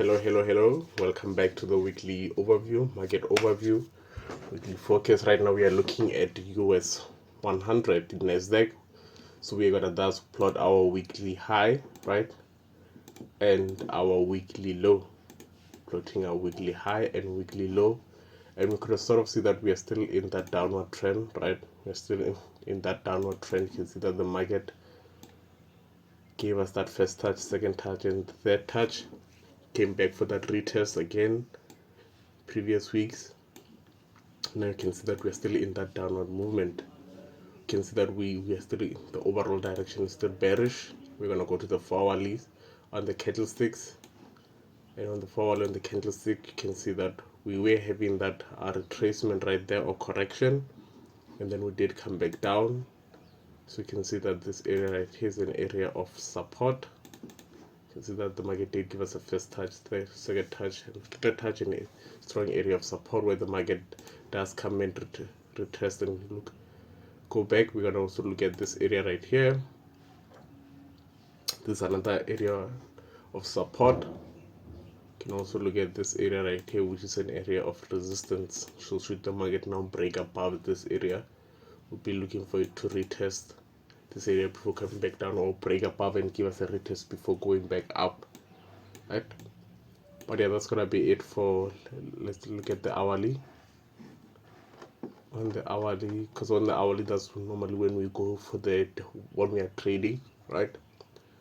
Hello. Welcome back to the weekly overview, market overview, weekly focus. Right now we are looking at US 100 Nasdaq. So we're gonna thus plot our weekly high, right, and our weekly low, plotting our weekly high and weekly low, and we could sort of see that we are still in that downward trend, right? We're still in that downward trend. You can see that the market gave us that first touch, second touch, and third touch. Came back for that retest again previous weeks. Now you can see that we're still in that downward movement. You can see that we are still in the overall direction is still bearish. We're gonna go to the 4-hourly on the candlesticks, and on the 4-hourly on the candlestick you can see that we were having that retracement right there, or correction, and then we did come back down. So you can see that this area right here is an area of support. You can see that the market did give us a first touch, the second touch, and third touch in a strong area of support where the market does come and retest and go back. We're gonna also look at this area right here. This is another area of support. You can also look at this area right here, which is an area of resistance. So should the market now break above this area, we'll be looking for it to retest this area before coming back down, or break above and give us a retest before going back up, right? But yeah, that's gonna be it for, let's look at the hourly. On the hourly, because on the hourly that's normally when we go for when we are trading, right?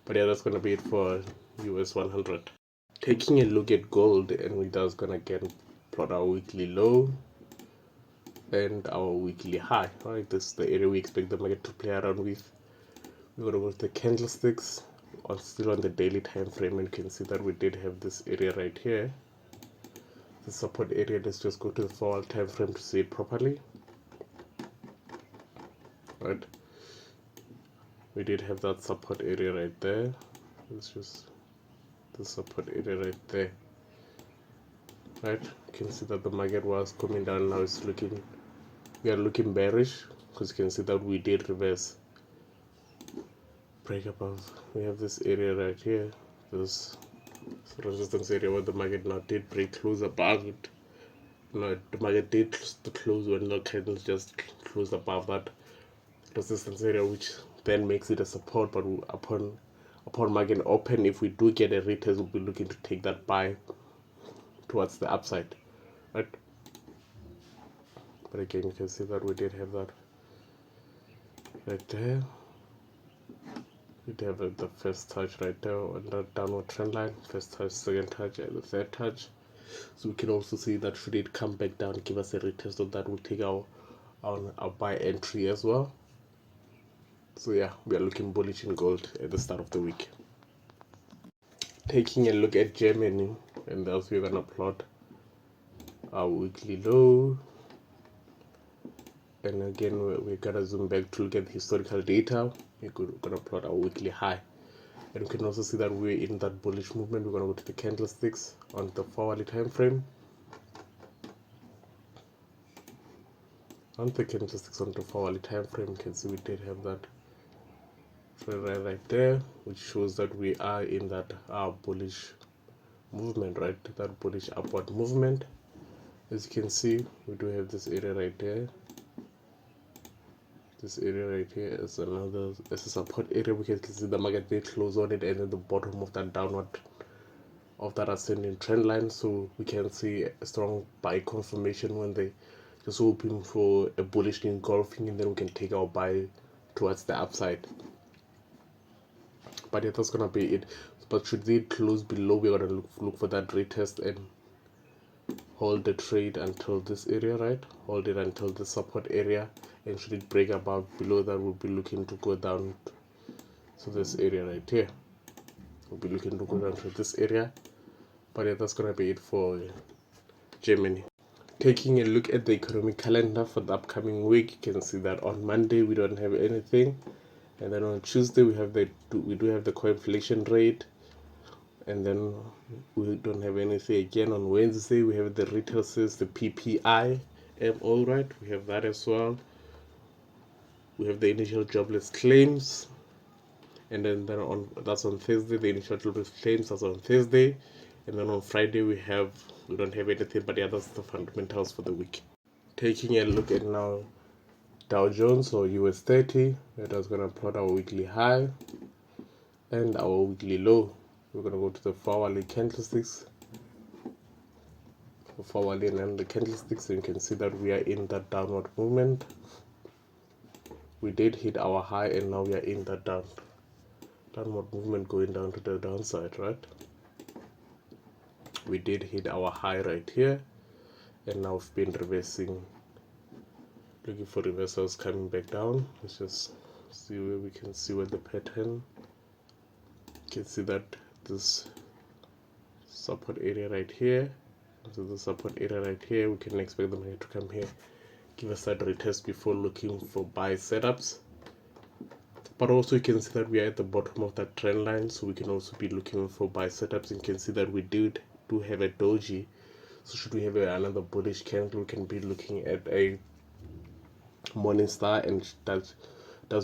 But yeah, that's gonna be it for US 100. Taking a look at gold, and we just gonna plot our weekly low and our weekly high, right? This is the area we expect the market to play around with. We're gonna go to the candlesticks, still on the daily time frame, and you can see that we did have this area right here, the support area. Let's just go to the 4-hour time frame to see it properly, right? We did have that support area right there. It's just the support area right there, right? You can see that the market was coming down. Now we are looking bearish, because you can see that we did reverse, break above. We have this area right here, this resistance area where the market now did break close above it. No, the market did close when the candles just closed above that resistance area, which then makes it a support. But upon market open, if we do get a retest, we'll be looking to take that buy towards the upside, right? But again, you can see that we did have that right there. We did have the first touch right there on that downward trend line, first touch, second touch, and the third touch. So we can also see that should it come back down, give us a retest of that, we'll take our buy entry as well. So yeah, we are looking bullish in gold at the start of the week. Taking a look at Germany, and thus we're gonna plot our weekly low, and again we're gonna zoom back to look at the historical data. We're gonna plot our weekly high, and we can also see that we're in that bullish movement. We're gonna go to the candlesticks on the 4-hourly time frame. On the candlesticks on the 4-hourly time frame, you can see we did have that trend right there, which shows that we are in that bullish movement, right? That bullish upward movement. As you can see, we do have this area right there. This area right here is a support area. We can see the market did close on it, and at the bottom of that downward of that ascending trend line. So we can see a strong buy confirmation when they just hoping for a bullish engulfing, and then we can take our buy towards the upside. But yeah, that's gonna be it. But should they close below, we're gonna look for that retest and hold the trade until this area, right? Hold it until the support area, and should it break above below that, we'll be looking to go down to this area right here. We'll be looking to go down to this area. But yeah, that's gonna be it for Germany. Taking a look at the economic calendar for the upcoming week, you can see that on Monday we don't have anything, and then on Tuesday we do have the core inflation rate, and then we don't have anything again. On Wednesday we have the retail sales, the PPI, all right, we have that as well. We have the initial jobless claims, and then that's on Thursday. The initial jobless claims, that's on Thursday. And then on Friday we don't have anything, but yeah, that's the fundamentals for the week. Taking a look at now Dow Jones or US30, that is gonna plot our weekly high and our weekly low. We're gonna go to the 4-hourly candlesticks. For 4-hourly and the candlesticks, you can see that we are in that downward movement. We did hit our high and now we are in that downward movement going down to the downside, right? We did hit our high right here and now we've been reversing, looking for reversals coming back down. Let's just see where we can see where the pattern. You can see that this support area right here, so the support area right here, we can expect the market to come here, give us that retest before looking for buy setups. But also you can see that we are at the bottom of that trend line, so we can also be looking for buy setups. You can see that we do have a doji, so should we have another bullish candle, we can be looking at a morning star, and that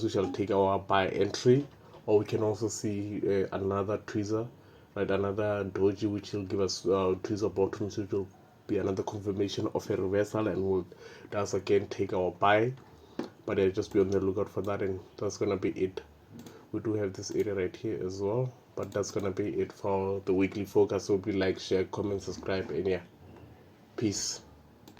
we shall take our buy entry. Or we can also see another tweezer, right, another doji, which will give us tweezer bottoms, which will be another confirmation of a reversal, and we'll thus again take our buy. But just be on the lookout for that, and that's gonna be it. We do have this area right here as well, but that's gonna be it for the weekly focus. So be like, share, comment, subscribe, and yeah, peace.